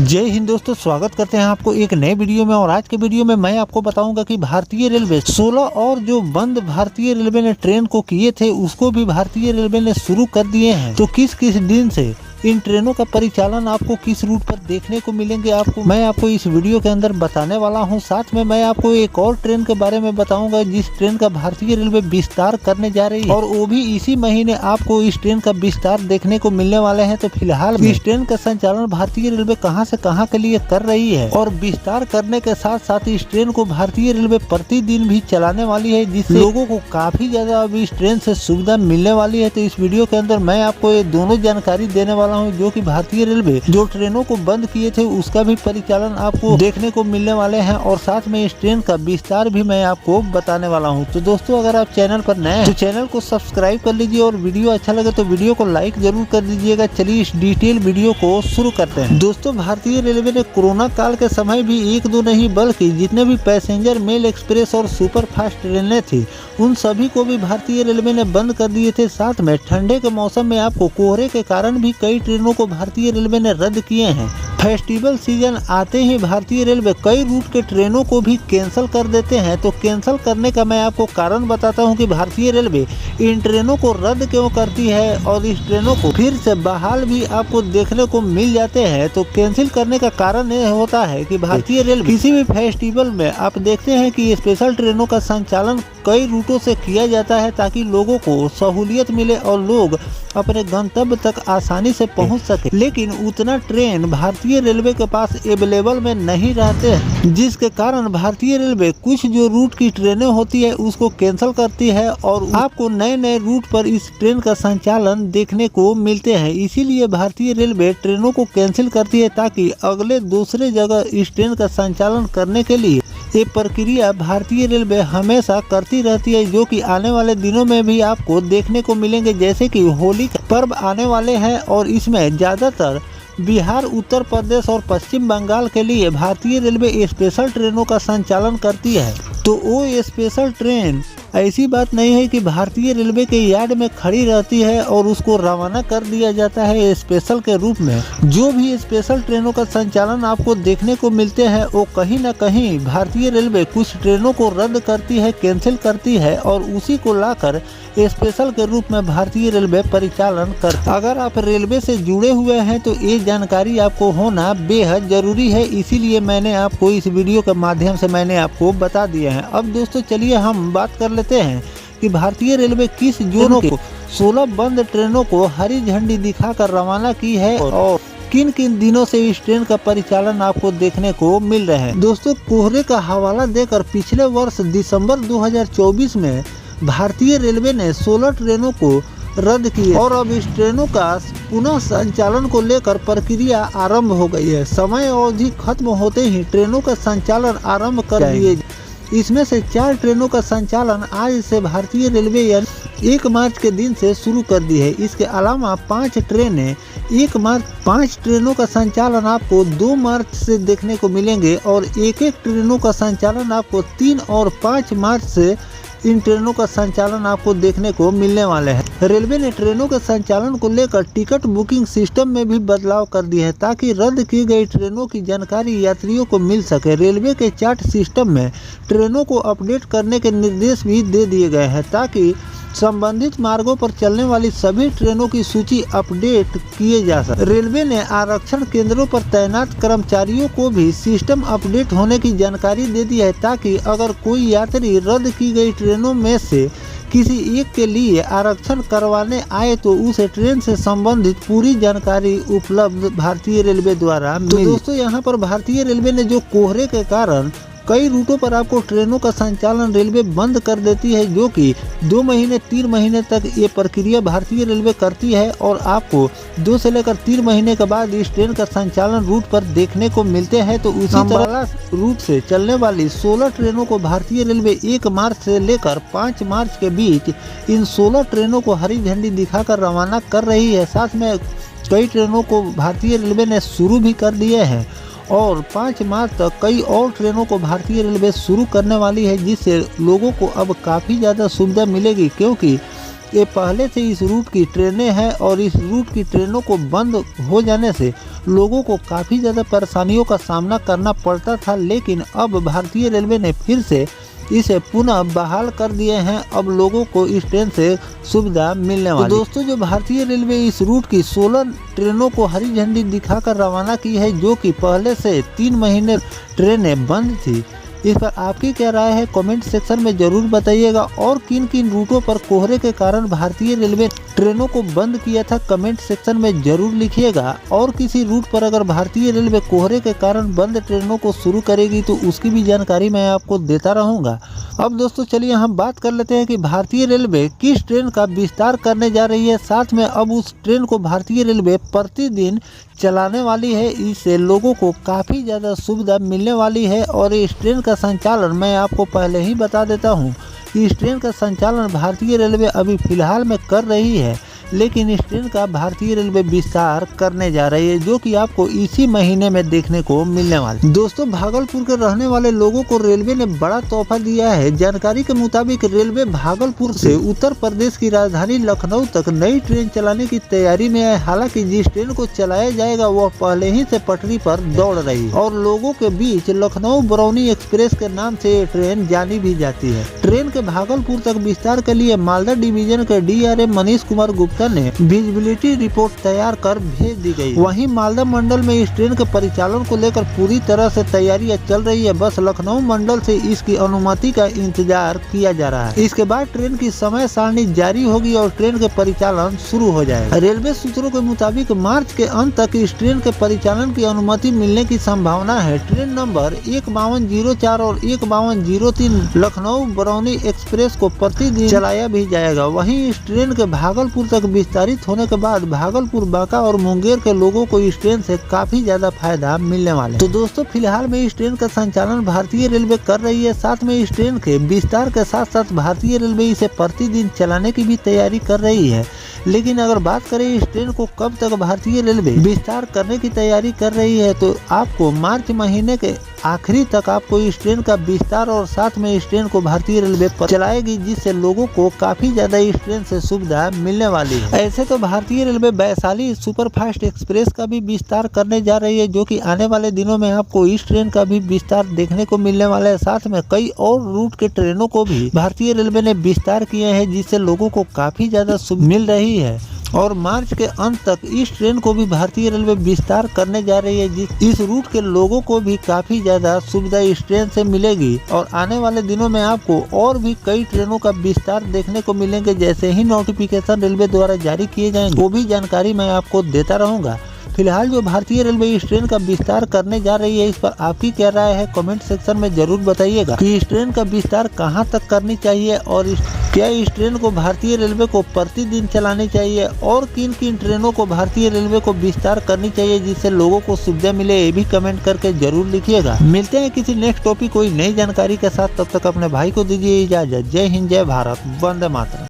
जय हिंद दोस्तों, स्वागत करते हैं आपको एक नए वीडियो में। और आज के वीडियो में मैं आपको बताऊंगा कि भारतीय रेलवे 16 और जो बंद भारतीय रेलवे ने ट्रेन को किए थे उसको भी भारतीय रेलवे ने शुरू कर दिए हैं। तो किस किस दिन से इन ट्रेनों का परिचालन आपको किस रूट पर देखने को मिलेंगे मैं आपको इस वीडियो के अंदर बताने वाला हूं। साथ में मैं आपको एक और ट्रेन के बारे में बताऊंगा जिस ट्रेन का भारतीय रेलवे विस्तार करने जा रही है, और वो भी इसी महीने आपको इस ट्रेन का विस्तार देखने को मिलने वाले हैं। तो फिलहाल इस ट्रेन का संचालन भारतीय रेलवे कहां से कहां के लिए कर रही है, और विस्तार करने के साथ साथ इस ट्रेन को भारतीय रेलवे प्रतिदिन भी चलाने वाली है, जिससे लोगों को काफी ज्यादा अब इस ट्रेन से सुविधा मिलने वाली है। तो इस वीडियो के अंदर मैं आपको ये दोनों जानकारी देने वाला हूं, जो कि भारतीय रेलवे जो ट्रेनों को बंद किए थे उसका भी परिचालन आपको देखने को मिलने वाले हैं, और साथ में इस ट्रेन का विस्तार भी मैं आपको बताने वाला हूं। तो दोस्तों, अगर आप चैनल पर नए हैं तो चैनल को सब्सक्राइब कर लीजिए, और वीडियो अच्छा लगे तो वीडियो को लाइक जरूर कर दीजिएगा। चलिए इस डिटेल वीडियो को शुरू करते हैं। दोस्तों, भारतीय रेलवे ने कोरोना काल के समय भी एक दो नहीं बल्कि जितने भी पैसेंजर मेल एक्सप्रेस और सुपर फास्ट ट्रेनें थी उन सभी को भी भारतीय रेलवे ने बंद कर दिए थे। साथ में ठंडे के मौसम में आपको कोहरे के कारण भी कई ट्रेनों को भारतीय रेलवे ने रद्द किए हैं। फेस्टिवल सीजन आते ही भारतीय रेलवे कई रूट के ट्रेनों को भी कैंसिल कर देते हैं। तो कैंसिल करने का मैं आपको कारण बताता हूं कि भारतीय रेलवे इन ट्रेनों को रद्द क्यों करती है, और इस ट्रेनों को फिर से बहाल भी आपको देखने को मिल जाते हैं। तो कैंसिल करने का कारण यह होता है कि भारतीय रेलवे किसी भी फेस्टिवल में आप देखते हैं कि स्पेशल ट्रेनों का संचालन कई रूटों से किया जाता है ताकि लोगों को सहूलियत मिले और लोग अपने गंतव्य तक आसानी से पहुंच सके। लेकिन उतना ट्रेन भारतीय रेलवे के पास अवेलेबल में नहीं रहते हैं, जिसके कारण भारतीय रेलवे कुछ जो रूट की ट्रेनें होती है उसको कैंसिल करती है, और आपको नए नए रूट पर इस ट्रेन का संचालन देखने को मिलते हैं। इसीलिए भारतीय रेलवे ट्रेनों को कैंसिल करती है ताकि अगले दूसरे जगह इस ट्रेन का संचालन करने के लिए ये प्रक्रिया भारतीय रेलवे हमेशा करती रहती है, जो कि आने वाले दिनों में भी आपको देखने को मिलेंगे। जैसे कि होली का पर्व आने वाले हैं और इसमें ज़्यादातर बिहार, उत्तर प्रदेश और पश्चिम बंगाल के लिए भारतीय रेलवे स्पेशल ट्रेनों का संचालन करती है। तो वो स्पेशल ट्रेन ऐसी बात नहीं है कि भारतीय रेलवे के यार्ड में खड़ी रहती है और उसको रवाना कर दिया जाता है स्पेशल के रूप में। जो भी स्पेशल ट्रेनों का संचालन आपको देखने को मिलते हैं वो कहीं ना कहीं भारतीय रेलवे कुछ ट्रेनों को रद्द करती है, कैंसिल करती है, और उसी को लाकर स्पेशल के रूप में भारतीय रेलवे परिचालन करती है। अगर आप रेलवे से जुड़े हुए हैं तो ये जानकारी आपको होना बेहद जरूरी है, इसीलिए मैंने आपको इस वीडियो के माध्यम से मैंने आपको बता दिया है। अब दोस्तों, चलिए हम बात कर लेते हैं कि भारतीय रेलवे किस जोनों को 16 बंद ट्रेनों को हरी झंडी दिखाकर रवाना की है और किन किन दिनों से इस ट्रेन का परिचालन आपको देखने को मिल रहा है। दोस्तों, कोहरे का हवाला देकर पिछले वर्ष दिसंबर 2024 में भारतीय रेलवे ने 16 ट्रेनों को रद्द किए, और अब इस ट्रेनों का पुनः संचालन को लेकर प्रक्रिया आरंभ हो गई है। समय अवधि खत्म होते ही ट्रेनों का संचालन आरंभ कर दिए। इसमें से 4 ट्रेनों का संचालन आज से भारतीय रेलवे 1 मार्च के दिन से शुरू कर दी है। इसके अलावा 5 ट्रेनें 1 मार्च, 5 ट्रेनों का संचालन आपको 2 मार्च से देखने को मिलेंगे, और एक ट्रेनों का संचालन आपको 3 और 5 मार्च से इन ट्रेनों का संचालन आपको देखने को मिलने वाले हैं। रेलवे ने ट्रेनों के संचालन को लेकर टिकट बुकिंग सिस्टम में भी बदलाव कर दिए हैं ताकि रद्द की गई ट्रेनों की जानकारी यात्रियों को मिल सके। रेलवे के चार्ट सिस्टम में ट्रेनों को अपडेट करने के निर्देश भी दे दिए गए हैं ताकि संबंधित मार्गों पर चलने वाली सभी ट्रेनों की सूची अपडेट किए जा सके। रेलवे ने आरक्षण केंद्रों पर तैनात कर्मचारियों को भी सिस्टम अपडेट होने की जानकारी दे दी है ताकि अगर कोई यात्री रद्द की गई ट्रेनों में से किसी एक के लिए आरक्षण करवाने आए तो उसे ट्रेन से संबंधित पूरी जानकारी उपलब्ध भारतीय रेलवे द्वारा मिले। तो दोस्तों, यहाँ पर भारतीय रेलवे ने जो कोहरे के कारण कई रूटों पर आपको ट्रेनों का संचालन रेलवे बंद कर देती है, जो कि 2 महीने 3 महीने तक ये प्रक्रिया भारतीय रेलवे करती है, और आपको 2 से लेकर 3 महीने के बाद इस ट्रेन का संचालन रूट पर देखने को मिलते हैं। तो उसी तरह रूट से चलने वाली 16 ट्रेनों को भारतीय रेलवे 1 मार्च से लेकर 5 मार्च के बीच इन 16 ट्रेनों को हरी झंडी दिखाकर रवाना कर रही है। साथ में कई ट्रेनों को भारतीय रेलवे ने शुरू भी कर दिए हैं, और 5 मार्च तक कई और ट्रेनों को भारतीय रेलवे शुरू करने वाली है, जिससे लोगों को अब काफ़ी ज़्यादा सुविधा मिलेगी, क्योंकि ये पहले से इस रूट की ट्रेनें हैं और इस रूट की ट्रेनों को बंद हो जाने से लोगों को काफ़ी ज़्यादा परेशानियों का सामना करना पड़ता था, लेकिन अब भारतीय रेलवे ने फिर से इसे पुनः बहाल कर दिए हैं। अब लोगों को इस ट्रेन से सुविधा मिलने वाली। तो दोस्तों, जो भारतीय रेलवे इस रूट की 16 ट्रेनों को हरी झंडी दिखाकर रवाना की है, जो कि पहले से 3 महीने ट्रेनें बंद थी। इस पर आपकी क्या राय है, कमेंट सेक्शन में जरूर बताइएगा। और किन किन रूटों पर कोहरे के कारण भारतीय रेलवे ट्रेनों को बंद किया था, कमेंट सेक्शन में जरूर लिखिएगा। और किसी रूट पर अगर भारतीय रेलवे कोहरे के कारण बंद ट्रेनों को शुरू करेगी तो उसकी भी जानकारी मैं आपको देता रहूंगा। अब दोस्तों, चलिए हम बात कर लेते हैं कि भारतीय रेलवे किस ट्रेन का विस्तार करने जा रही है। साथ में अब उस ट्रेन को भारतीय रेलवे प्रतिदिन चलाने वाली है। इससे लोगों को काफ़ी ज़्यादा सुविधा मिलने वाली है। और इस ट्रेन का संचालन मैं आपको पहले ही बता देता हूँ कि इस ट्रेन का संचालन भारतीय रेलवे अभी फ़िलहाल में कर रही है, लेकिन इस ट्रेन का भारतीय रेलवे विस्तार करने जा रही है, जो कि आपको इसी महीने में देखने को मिलने वाला है। दोस्तों, भागलपुर के रहने वाले लोगों को रेलवे ने बड़ा तोहफा दिया है। जानकारी के मुताबिक रेलवे भागलपुर से उत्तर प्रदेश की राजधानी लखनऊ तक नई ट्रेन चलाने की तैयारी में है। हालांकि जिस ट्रेन को चलाया जाएगा वह पहले ही से पटरी पर दौड़ रही है और लोगों के बीच लखनऊ बरौनी एक्सप्रेस के नाम से ये ट्रेन जानी भी जाती है। ट्रेन के भागलपुर तक विस्तार के लिए मालदा डिवीजन के DRM मनीष कुमार गुप्ता ने विजिबिलिटी रिपोर्ट तैयार कर भेज दी गई। वहीं मालदा मंडल में इस ट्रेन के परिचालन को लेकर पूरी तरह से तैयारियां चल रही है। बस लखनऊ मंडल से इसकी अनुमति का इंतजार किया जा रहा है। इसके बाद ट्रेन की समय सारणी जारी होगी और ट्रेन के परिचालन शुरू हो जाएगा। रेलवे सूत्रों के मुताबिक मार्च के अंत तक इस ट्रेन के परिचालन की अनुमति मिलने की संभावना है। ट्रेन नंबर 1504 और 1503 लखनऊ बरौनी एक्सप्रेस को प्रतिदिन चलाया भी जाएगा। वहीं इस ट्रेन के भागलपुर तक विस्तारित होने के बाद भागलपुर, बांका और मुंगेर के लोगों को इस ट्रेन से काफी ज्यादा फायदा मिलने वाले। तो दोस्तों, फिलहाल में इस ट्रेन का संचालन भारतीय रेलवे कर रही है। साथ में इस ट्रेन के विस्तार के साथ साथ भारतीय रेलवे इसे प्रतिदिन चलाने की भी तैयारी कर रही है। लेकिन अगर बात करें इस ट्रेन को कब तक भारतीय रेलवे विस्तार करने की तैयारी कर रही है, तो आपको मार्च महीने के आखिरी तक आपको इस ट्रेन का विस्तार और साथ में इस ट्रेन को भारतीय रेलवे चलाएगी, जिससे लोगों को काफी ज्यादा इस ट्रेन से सुविधा मिलने वाली है। ऐसे तो भारतीय रेलवे वैशाली सुपरफास्ट एक्सप्रेस का भी विस्तार करने जा रही है, जो कि आने वाले दिनों में आपको इस ट्रेन का भी विस्तार देखने को मिलने वाला है। साथ में कई और रूट के ट्रेनों को भी भारतीय रेलवे ने विस्तार किए हैं, जिससे लोगों को काफी ज्यादा सुविधा मिल रही है। और मार्च के अंत तक इस ट्रेन को भी भारतीय रेलवे विस्तार करने जा रही है। इस रूट के लोगों को भी काफी ज्यादा सुविधा इस ट्रेन से मिलेगी और आने वाले दिनों में आपको और भी कई ट्रेनों का विस्तार देखने को मिलेंगे। जैसे ही नोटिफिकेशन रेलवे द्वारा जारी किए जाएंगे वो भी जानकारी मैं आपको देता रहूंगा। फिलहाल जो भारतीय रेलवे इस ट्रेन का विस्तार करने जा रही है, इस पर आपकी क्या राय है, कमेंट सेक्शन में जरूर बताइएगा कि इस ट्रेन का विस्तार कहां तक करनी चाहिए और क्या इस ट्रेन को भारतीय रेलवे को प्रतिदिन चलानी चाहिए और किन किन ट्रेनों को भारतीय रेलवे को विस्तार करनी चाहिए, जिससे लोगों को सुविधा मिले। ये भी कमेंट करके जरूर लिखिएगा। मिलते हैं किसी नेक्स्ट टॉपिक कोई नई जानकारी के साथ, तब तक अपने भाई को दीजिए इजाजत। जय हिंद, जय भारत, वंदे मातरम।